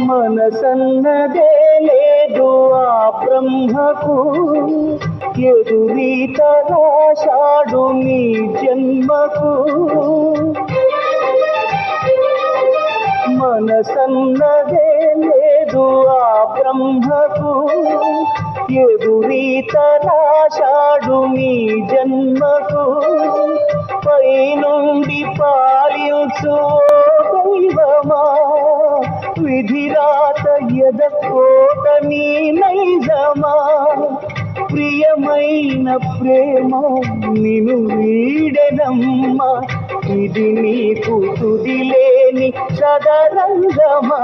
మనసన్నదే లేదు ఆ బ్రహ్మకు, ఎదురీత రాశాడు నీ జన్మకు. మనసన్నదే లేదు ఆ బ్రహ్మకు, ఎదురీత రాశాడు నీ జన్మకు. పైనుండి పాలించు దైవమా, విధిరాత ఎదకోట నీ నైజమా. ప్రియమైన ప్రేమ నిను వీడెనమ్మా, ఇది నీకు తుదిలేని సదరంగమా.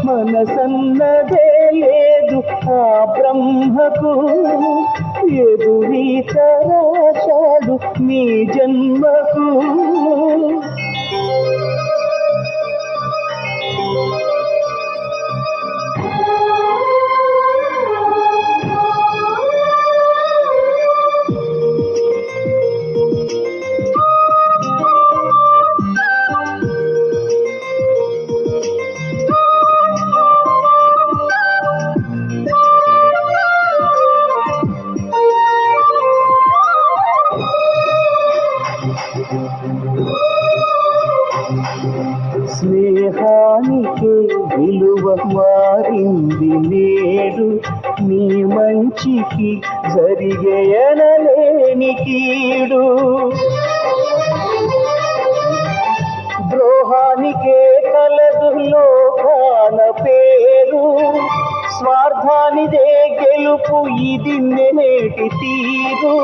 మనసన్నదే లేదు ఆ బ్రహ్మకు, ఎదురీత రాశాడు నీ జన్మకు. స్నేహానికే విలువ మారింది నేడు, నీ మంచికి జరిగేయనలేని కీడు. ద్రోహానికే కలదు లోకాన పేరు, స్వార్థానిదే గెలుపు ఇది నేటి తీరు.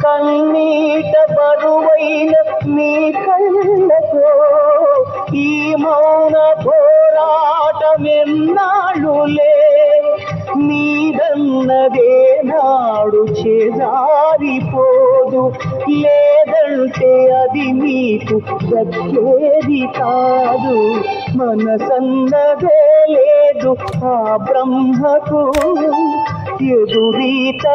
కన్నీట బరువైన నీ కళ్ళతో ఈ మౌన పోరాటమెన్నాళ్ళులే. నీదన్నదే నాడు చేజారిపోదు, లేదంటే అది నీకు దక్కేది కాదు. మనసన్నదే లేదు ఆ బ్రహ్మకు, ఎదురీత